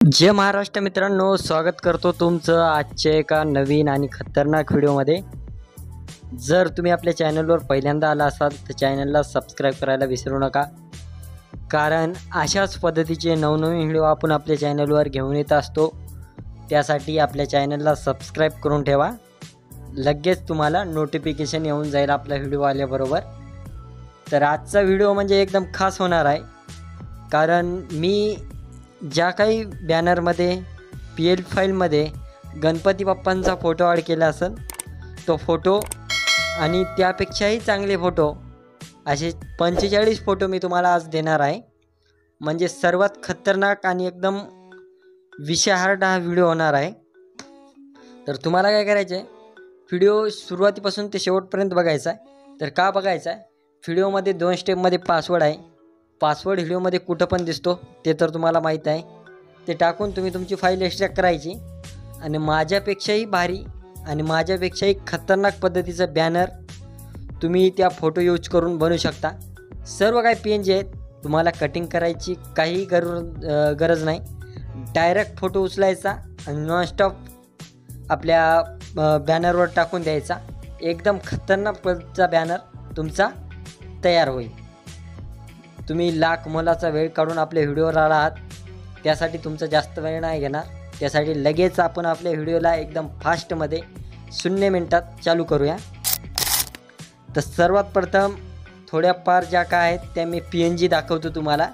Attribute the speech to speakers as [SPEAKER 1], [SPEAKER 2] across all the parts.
[SPEAKER 1] जय महाराष्ट्र मित्रांनो, स्वागत करतो तुमचं आजच्या एका नवीन आणि खतरनाक व्हिडिओमध्ये। जर तुम्ही आपल्या चॅनलवर पहिल्यांदा आला असाल तर चॅनलला सबस्क्राईब करायला विसरू नका, कारण अशाच पद्धतीचे नवनवीन व्हिडिओ आपण आपल्या चॅनलवर घेऊन येत असतो। त्यासाठी आपल्या चॅनलला सबस्क्राईब करून ठेवा, लगेच तुम्हाला नोटिफिकेशन येऊन जाईल आपला व्हिडिओ आल्याबरोबर। तर आजचा व्हिडिओ म्हणजे एकदम खास होणार आहे, कारण मी ज्या काही बॅनरमध्ये PL फाईलमध्ये गणपती बाप्पांचा फोटो ॲड केला असेल तो फोटो आणि त्यापेक्षाही चांगले फोटो असे 45 फोटो मी तुम्हाला आज देणार आहे। म्हणजे सर्वात खतरनाक आणि एकदम विषयार्ह हा व्हिडिओ होणार आहे। तर तुम्हाला काय करायचं आहे, व्हिडिओ सुरुवातीपासून ते शेवटपर्यंत बघायचा आहे। तर का बघायचा आहे, व्हिडिओमध्ये 2 स्टेपमध्ये पासवर्ड आहे। पासवर्ड व्हिडिओमध्ये कुठं पण दिसतो ते तर तुम्हाला माहीत आहे। ते टाकून तुम्ही तुमची फाईल एक्स्ट्रॅक्ट करायची आणि माझ्यापेक्षाही भारी आणि माझ्यापेक्षाही खतरनाक पद्धतीचं बॅनर तुम्ही त्या फोटो यूज करून बनवू शकता। सर्व काही PNG आहेत, तुम्हाला कटिंग करायची काही गरज नाही। डायरेक्ट फोटो उचलायचा आणि नॉनस्टॉप आपल्या बॅनरवर टाकून द्यायचा। एकदम खतरनाक पद्धतीचा बॅनर तुमचा तयार होईल। तुम्ही लाख मोलाचा वेळ काढून आपल्या व्हिडिओवर आला आहात, त्यासाठी तुमचा जास्त वेळ नाही घेणार। त्यासाठी लगेच आपण आपल्या व्हिडिओला एकदम फास्टमध्ये 0 मिनिटात चालू करूया। तर सर्वात प्रथम थोड्याफार ज्या काय आहेत त्या मी PNG दाखवतो तुम्हाला।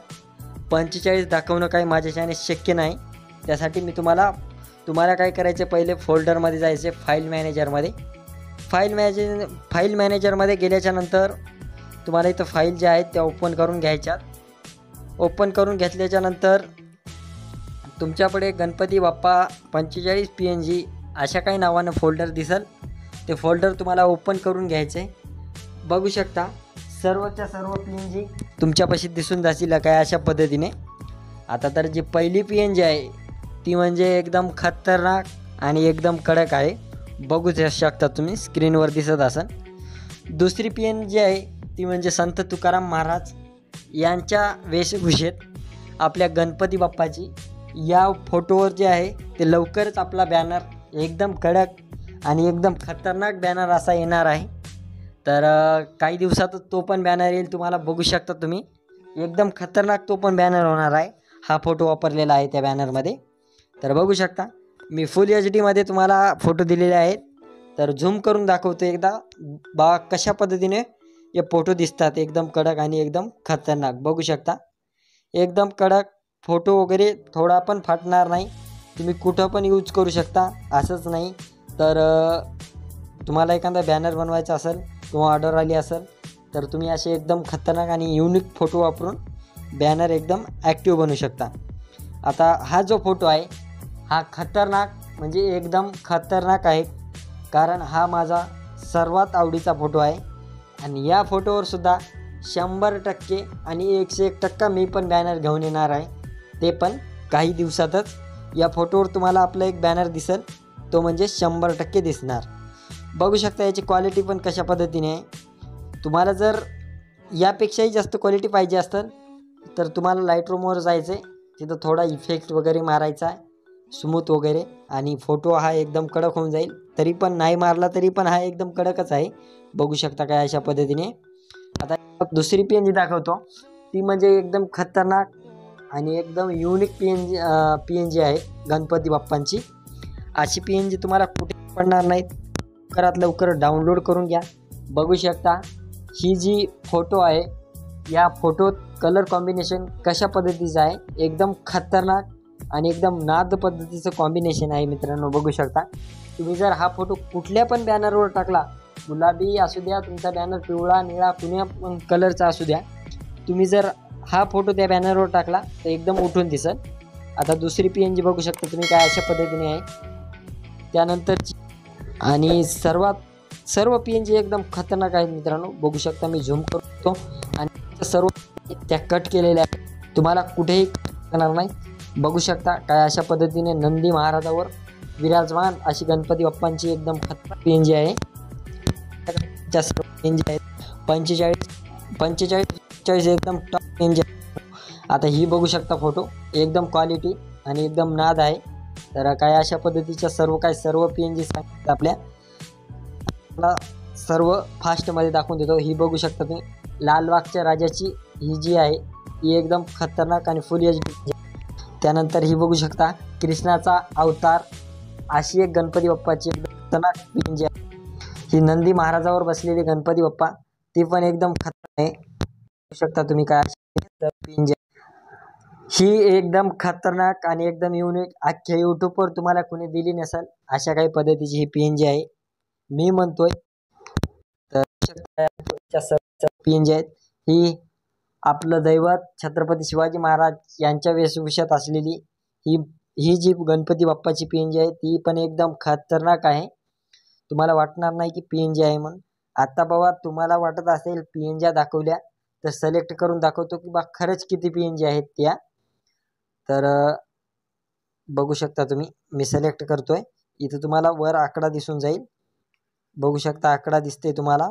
[SPEAKER 1] 45 दाखवणं काही माझ्या चॅनेल शक्य नाही। त्यासाठी मी तुम्हाला काय करायचं, पहिले फोल्डरमध्ये जायचे, फाईल मॅनेजरमध्ये गेल्याच्यानंतर तुम्हाला इथं फाईल ज्या आहेत त्या ओपन करून घ्यायच्यात। ओपन करून घेतल्याच्यानंतर तुमच्याकडे गणपती बाप्पा 45 PNG अशा काही नावानं फोल्डर दिसेल, ते फोल्डर तुम्हाला ओपन करून घ्यायचे। बघू शकता सर्वच्या सर्व PNG तुमच्यापाशी दिसून जातील काय अशा पद्धतीने। आता तर जी पहिली PNG आहे ती म्हणजे एकदम खतरनाक आणि एकदम कडक आहे, बघू शकता तुम्ही स्क्रीनवर दिसत असेल। दुसरी PNG आहे ती म्हणजे संत तुकाराम महाराज यांच्या वेशभूषेत आपल्या गणपती बाप्पाची या फोटोवर जे आहे ते लवकरच आपला बॅनर एकदम कडक आणि एकदम खतरनाक बॅनर असा येणार आहे। तर काही दिवसातच तो पण बॅनर येईल, तुम्हाला बघू शकता तुम्ही, एकदम खतरनाक तो पण बॅनर होणार आहे। हा फोटो वापरलेला आहे त्या बॅनरमध्ये। तर बघू शकता मी फुल HD मध्ये तुम्हाला फोटो दिलेले आहेत। तर झूम करून दाखवतो एकदा कशा पद्धतीने हे फोटो दिसतात, एकदम कडक आणि एकदम खतरनाक। बघू शकता एकदम कडक फोटो वगैरे थोडा पण फाटणार नाही, तुम्ही कुठं पण यूज करू शकता। असंच नाही तर तुम्हाला एखादा बॅनर बनवायचा असेल किंवा ऑर्डर आली असेल तर तुम्ही असे एकदम खतरनाक आणि युनिक फोटो वापरून बॅनर एकदम ॲक्टिव्ह बनवू शकता। आता हा जो फोटो आहे हा खतरनाक म्हणजे एकदम खतरनाक आहे, कारण हा माझा सर्वात आवडीचा फोटो आहे आणि या फोटोवर सुद्धा 100% आणि 101% मी पण बॅनर घेऊन येणार आहे। ते पण काही दिवसातच या फोटोवर तुम्हाला आपला एक बॅनर दिसेल, तो म्हणजे 100% दिसणार। बघू शकता याची क्वालिटी पण कशा पद्धतीने आहे। तुम्हाला जर यापेक्षाही जास्त क्वालिटी पाहिजे असेल तर तुम्हाला लाईटरूमवर जायचं आहे, तिथं थोडा इफेक्ट वगैरे मारायचा आहे स्मूथ वगैरे, आणि फोटो हा एकदम कडक होऊन जाईल। तरी पण नाही मारला तरी पण हा एकदम कडकच आहे, बघू शकता काय अशा पद्धतीने। आता दुसरी PNG दाखवतो, ती म्हणजे एकदम खतरनाक आणि एकदम युनिक PNG आहे गणपती बाप्पांची। अशी PNG तुम्हाला कुठे पडणार नाहीत, लवकर डाउनलोड करून घ्या। बघू शकता ही जी फोटो आहे या फोटोत कलर कॉम्बिनेशन कशा पद्धतीचं आहे, एकदम खतरनाक आणि एकदम नाद पद्धतीचं कॉम्बिनेशन आहे मित्रांनो। बघू शकता तुम्ही जर हा फोटो कुठल्या पण बॅनरवर टाकला, गुलाबी असू द्या तुमचा बॅनर, पिवळा निळा कुण्या पण कलरचा असू द्या, तुम्ही जर हा फोटो त्या बॅनरवर टाकला तर एकदम उठून दिसेल। आता दुसरी PNG बघू शकता तुम्ही काय अशा पद्धतीने आहे। त्यानंतरची आणि सर्व PNG एकदम खतरनाक आहेत मित्रांनो। बघू शकता मी झूम करतो आणि सर्व त्या कट केलेल्या आहेत, तुम्हाला कुठेही करणार नाही। बघू शकता काय अशा पद्धतीने नंदी महाराजावर विराजमान अशी गणपती बाप्पांची एकदम खतरनाक PNG आहे। PNG आहेत 45 एकदम टॉप PNG। आता ही बघू शकता फोटो एकदम क्वालिटी आणि एकदम नाद आहे. तर काय अशा पद्धतीच्या सर्व PNG सांगितलं आपल्याला सर्व फास्टमध्ये दाखवून देतो. ही बघू शकता तुम्ही लालबागच्या राजाची ही जी आहे ही एकदम खतरनाक आणि फुल HD. त्यानंतर ही बघू शकता कृष्णाचा अवतार अशी एक गणपती बाप्पाची खतरनाक PNG आहे. ही नंदी महाराजावर बसलेली गणपती बाप्पा ती पण एकदम खतरनाक आहे. बघू शकता तुम्ही काय PNG ही एकदम खतरनाक आणि एकदम युनिक अख्ख्या यूट्यूबवर तुम्हाला कोणी दिली नसेल अशा काही पद्धतीची ही PNG आहे मी म्हणतोय. तर PNG आहेत. ही आपलं दैवत छत्रपती शिवाजी महाराज यांच्या वेशभूषेत असलेली ही जी गणपती बाप्पाची PNG आहे ती पण एकदम खतरनाक आहे. तुम्हाला वाटणार नाही की PNG आहे म्हणून. आता बाबा तुम्हाला वाटत असेल PNG दाखवल्या तर सिलेक्ट करून दाखवतो की बा खरंच किती PNG आहेत त्या. तर बघू शकता तुम्ही मी सिलेक्ट करतोय. इथं तुम्हाला वर आकडा दिसून जाईल. बघू शकता आकडा दिसते तुम्हाला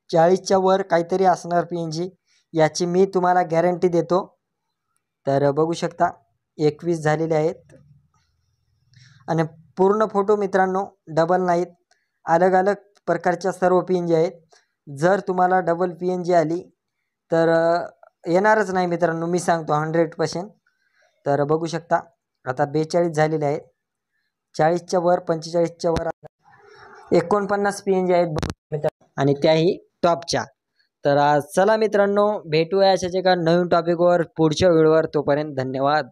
[SPEAKER 1] 40च्या वर काहीतरी असणार PNG याची मी तुम्हाला गॅरंटी देतो. तर बघू शकता 21 झालेले आहेत आणि पूर्ण फोटो मित्रांनो डबल नाहीत, अलग अलग प्रकारच्या सर्व PNG आहेत. जर तुम्हाला डबल PNG आली तर येणारच नाही मित्रांनो, मी सांगतो 100%. तर बघू शकता आता 42 झालेले आहेत. 40च्या वर 45च्या वर 49 PNG आहेत आणि त्याही टॉपच्या. तर चला मित्रांनो भेटूया अशाच एका नवीन टॉपिकवर पुढच्या व्हिडिओवर. तोपर्यंत धन्यवाद.